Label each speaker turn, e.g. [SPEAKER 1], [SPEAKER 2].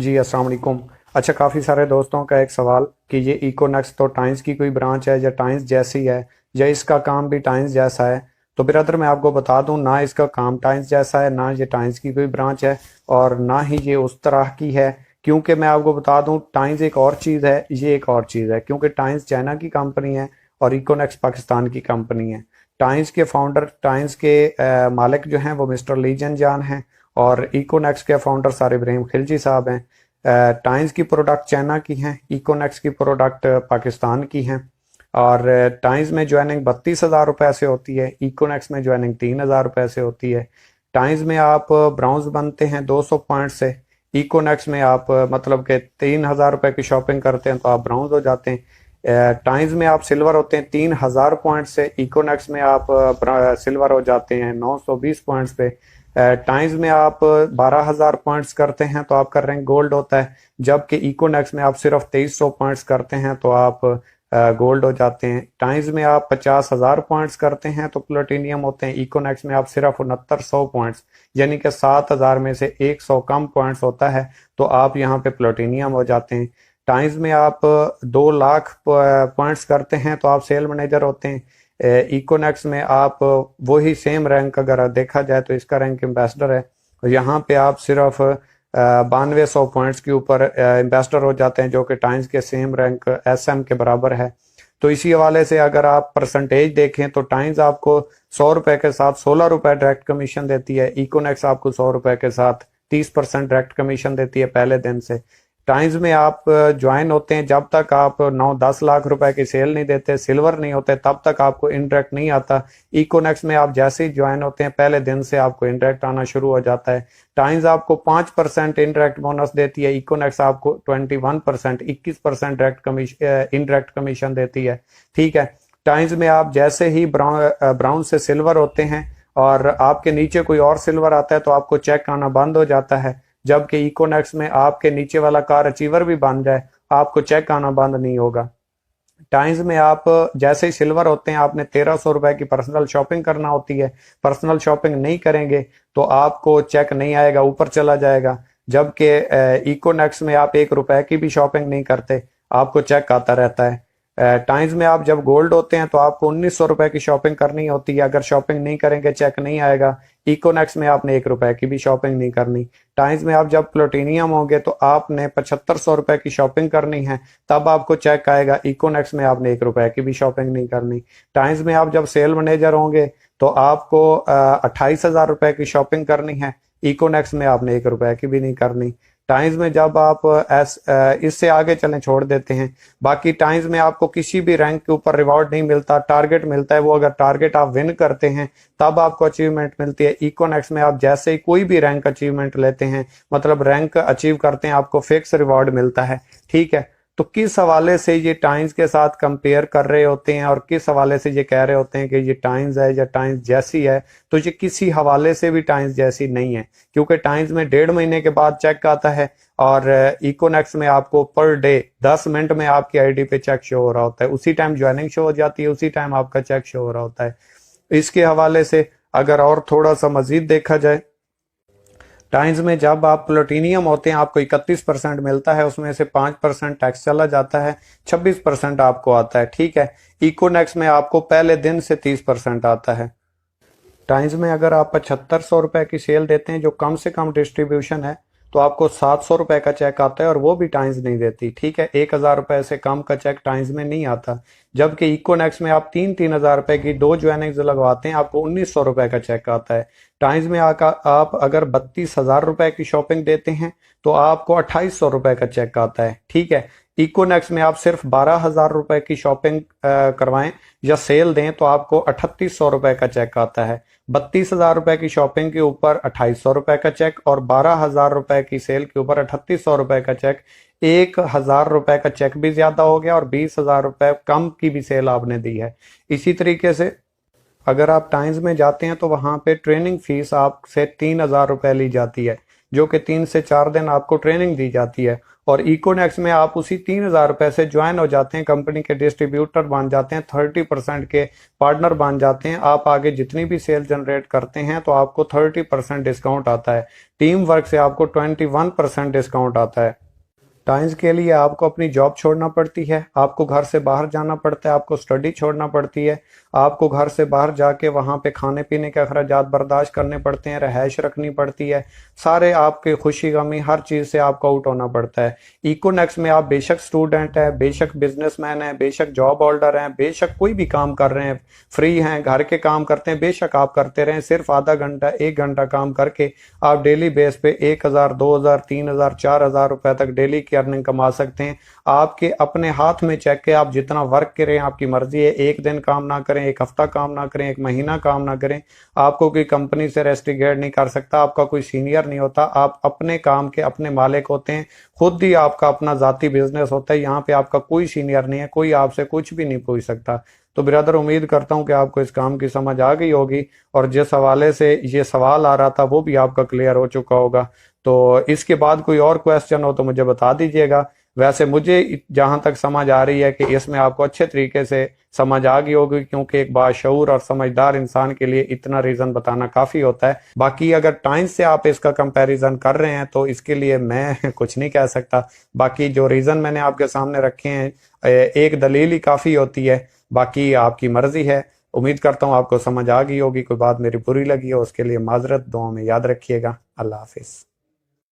[SPEAKER 1] जी अस्सलाम वालेकुम। अच्छा, काफ़ी सारे दोस्तों का एक सवाल कि ये इकोनेक्स तो टाइम्स की कोई ब्रांच है या टाइम्स जैसी है या इसका काम भी टाइम्स जैसा है। तो ब्रदर मैं आपको बता दूं, ना इसका काम टाइम्स जैसा है, ना ये टाइम्स की कोई ब्रांच है और ना ही ये उस तरह की है। क्योंकि मैं आपको बता दूं, टाइम्स एक और चीज़ है, ये एक और चीज़ है। क्योंकि टाइम्स चाइना की कंपनी है और इकोनेक्स पाकिस्तान की कंपनी है। टाइम्स के फाउंडर, टाइम्स के मालिक जो हैं वो मिस्टर लीजन जान हैं और इकोनेक्स के फाउंडर सर इब्राहिम खिलजी साहब हैं। टाइम्स की प्रोडक्ट चाइना की हैं, इकोनेक्स की प्रोडक्ट पाकिस्तान की हैं। और टाइम्स में ज्वाइनिंग 32,000 रुपये से होती है, इकोनेक्स में ज्वाइनिंग 3,000 रुपये से होती है। टाइम्स में आप ब्राउन्स बनते हैं 200 पॉइंट से, इकोनेक्स में आप मतलब कि 3,000 रुपये की शॉपिंग करते हैं तो आप ब्राउन्स हो जाते हैं। टाइम्स में आप सिल्वर होते हैं 3,000 पॉइंट से, इकोनेक्स में आप सिल्वर हो जाते हैं 920 पॉइंट्स पे। टाइम्स में आप 12,000 पॉइंट्स करते हैं तो आपका रैंक गोल्ड होता है, जबकि इकोनेक्स में आप सिर्फ 2300 पॉइंट्स करते हैं तो आप गोल्ड हो जाते हैं। टाइम्स में आप 50,000 पॉइंट्स करते हैं तो प्लेटिनियम होते हैं, इकोनेक्स में आप सिर्फ 6900 पॉइंट्स यानी कि 7,000 में से 100 कम पॉइंट्स होता है तो आप यहाँ पे प्लेटिनियम हो जाते हैं। टाइम्स में आप 2 लाख पॉइंट्स करते हैं तो आप सेल मैनेजर होते हैं। इकोनेक्स में आप वही सेम रैंक, अगर देखा जाए तो इसका रैंक एम्बेसडर है, तो यहाँ पे आप सिर्फ 9200 पॉइंट्स के ऊपर एम्बेसडर हो जाते हैं, जो कि टाइम्स के सेम रैंक एसएम के बराबर है। तो इसी हवाले से अगर आप परसेंटेज देखें तो टाइम्स आपको 100 रुपए के साथ 16 रुपए डायरेक्ट कमीशन देती है, इकोनेक्स आपको 100 रुपए के साथ 30% डायरेक्ट कमीशन देती है पहले दिन से। टाइम्स में आप ज्वाइन होते हैं जब तक आप 9-10 लाख रुपए की सेल नहीं देते, सिल्वर नहीं होते, तब तक आपको इनडायरेक्ट नहीं आता। इकोनेक्स में आप जैसे ही ज्वाइन होते हैं पहले दिन से आपको इनडायरेक्ट आना शुरू हो जाता है। टाइम्स आपको 5% इनडायरेक्ट बोनस देती है, इकोनेक्स आपको 21%, 21% डायरेक्ट कमीशन इनडायरेक्ट कमीशन देती है। ठीक है। टाइम्स में आप जैसे ही ब्राउन से सिल्वर होते हैं और आपके नीचे कोई और सिल्वर आता है तो आपको चेक आना बंद हो जाता है, जबकि इकोनेक्स में आपके नीचे वाला कार अचीवर भी बन जाए आपको चेक आना बंद नहीं होगा। टाइम्स में आप जैसे ही सिल्वर होते हैं आपने 1,300 रुपए की पर्सनल शॉपिंग करना होती है, पर्सनल शॉपिंग नहीं करेंगे तो आपको चेक नहीं आएगा, ऊपर चला जाएगा। जबकि इकोनेक्स में आप 1 रुपए की भी शॉपिंग नहीं करते, आपको चेक आता रहता है। टाइम्स में आप जब गोल्ड होते हैं तो आपको 1,900 रुपए की शॉपिंग करनी होती है, अगर शॉपिंग नहीं करेंगे चेक नहीं आएगा। इकोनेक्स में आपने 1 रुपए की भी शॉपिंग नहीं करनी। टाइम्स में आप जब प्लेटिनियम होंगे तो आपने 7500 रुपए की शॉपिंग करनी है, तब आपको चेक आएगा। इकोनेक्स में आपने 1 रुपए की भी शॉपिंग नहीं करनी। टाइम्स में आप जब सेल मैनेजर होंगे तो आपको 28,000 रुपए की शॉपिंग करनी है, इकोनेक्स में आपने 1 रुपए की भी नहीं करनी। टाइम्स में जब आप इससे आगे चलें छोड़ देते हैं, बाकी टाइम्स में आपको किसी भी रैंक के ऊपर रिवॉर्ड नहीं मिलता, टारगेट मिलता है। वो अगर टारगेट आप विन करते हैं तब आपको अचीवमेंट मिलती है। इकोनेक्स में आप जैसे ही कोई भी रैंक अचीवमेंट लेते हैं, मतलब रैंक अचीव करते हैं, आपको फिक्स रिवॉर्ड मिलता है। ठीक है। तो किस हवाले से ये टाइम्स के साथ कंपेयर कर रहे होते हैं और किस हवाले से ये कह रहे होते हैं कि ये टाइम्स है या टाइम्स जैसी है, तो ये किसी हवाले से भी टाइम्स जैसी नहीं है। क्योंकि टाइम्स में 1.5 महीने के बाद चेक आता है और इकोनेक्स में आपको पर डे 10 मिनट में आपकी आईडी पे चेक शो हो रहा होता है, उसी टाइम ज्वाइनिंग शो हो जाती है, उसी टाइम आपका चेक शो हो रहा होता है। इसके हवाले से अगर और थोड़ा सा मजीद देखा जाए, टाइम्स में जब आप प्लेटिनियम होते हैं आपको 31% मिलता है, उसमें से 5% टैक्स चला जाता है, 26% आपको आता है। ठीक है। इकोनेक्स में आपको पहले दिन से 30% आता है। टाइम्स में अगर आप 7500 रुपए की सेल देते हैं जो कम से कम डिस्ट्रीब्यूशन है, तो आपको 700 रुपए का चेक आता है और वो भी टाइम्स नहीं देती। ठीक है। 1,000 रुपए से कम का चेक टाइम्स में नहीं आता। जबकि इकोनेक्स में आप 3-3 हजार रुपए की 2 ज्वाइनिंग्स लगवाते हैं, आपको 1,900 रुपए का चेक आता है। टाइम्स में आप अगर 32,000 रुपए की शॉपिंग देते हैं तो आपको 2,800 रुपए का चेक आता है। ठीक है। इकोनेक्स में आप सिर्फ 12,000 रुपए की शॉपिंग करवाएं या सेल दें तो आपको 3,800 रुपए का चेक आता है। 32,000 रुपए की शॉपिंग के ऊपर 2,800 रुपए का चेक और 12,000 रुपए की सेल के ऊपर 3,800 रुपए का चेक। 1,000 रुपए का चेक भी ज्यादा हो गया और 20,000 रुपए कम की भी सेल आपने दी है। इसी तरीके से अगर आप टाइम्स में जाते हैं तो वहां पे ट्रेनिंग फीस आपसे 3,000 रुपए ली जाती है। जो कि 3 से 4 दिन आपको ट्रेनिंग दी जाती है। और इकोनेक्स में आप उसी 3,000 रुपए से ज्वाइन हो जाते हैं, कंपनी के डिस्ट्रीब्यूटर बन जाते हैं, 30% के पार्टनर बन जाते हैं। आप आगे जितनी भी सेल जनरेट करते हैं तो आपको 30% डिस्काउंट आता है। टीम वर्क से आपको 21% डिस्काउंट आता है। टाइम्स के लिए आपको अपनी जॉब छोड़ना पड़ती है, आपको घर से बाहर जाना पड़ता है, आपको स्टडी छोड़ना पड़ती है, आपको घर से बाहर जाके वहाँ पे खाने पीने के अखराजात बर्दाश्त करने पड़ते हैं, रहायश रखनी पड़ती है, सारे आपके खुशी गमी हर चीज़ से आपको आउट होना पड़ता है। इकोनेक्स में आप बेशक स्टूडेंट हैं, बेशक बिजनेसमैन हैं, बेशक जॉब होल्डर हैं, बेशक कोई भी काम कर रहे हैं, फ्री हैं, घर के काम करते हैं, बेशक आप करते रहें, सिर्फ आधा घंटा 1 घंटा काम करके आप डेली बेस पे 1,000, 2,000, 3,000, 4,000 रुपए तक डेली की अर्निंग कमा सकते हैं। आपके अपने हाथ में चेक है, आप जितना वर्क करें आपकी मर्जी है, 1 दिन काम ना करें, 1 हफ्ता काम ना करें, 1 महीना काम ना करें, आपको कोई कंपनी से रेस्टिकेट नहीं कर सकता, आपका कोई सीनियर नहीं होता, आप अपने काम के अपने मालिक होते हैं, खुद ही आपका अपना जाती बिजनेस होता है। यहाँ पे आपका कोई सीनियर नहीं है, कोई आपसे कुछ भी नहीं पूछ सकता। तो ब्रदर, उम्मीद करता हूँ कि आपको इस काम की समझ आ गई होगी और जिस हवाले से ये सवाल आ रहा था वो भी आपका क्लियर हो चुका होगा। तो इसके बाद कोई और क्वेश्चन हो तो मुझे बता दीजिएगा। वैसे मुझे जहां तक समझ आ रही है कि इसमें आपको अच्छे तरीके से समझ आ गई होगी, क्योंकि एक बाशऊर और समझदार इंसान के लिए इतना रीजन बताना काफी होता है। बाकी अगर टाइम्स से आप इसका कंपैरिजन कर रहे हैं तो इसके लिए मैं कुछ नहीं कह सकता। बाकी जो रीजन मैंने आपके सामने रखे हैं, एक दलील ही काफी होती है, बाकी आपकी मर्जी है। उम्मीद करता हूँ आपको समझ आ गई होगी। कोई बात मेरी बुरी लगी हो उसके लिए माजरत, दुआ में याद रखिएगा। अल्लाह हाफिज।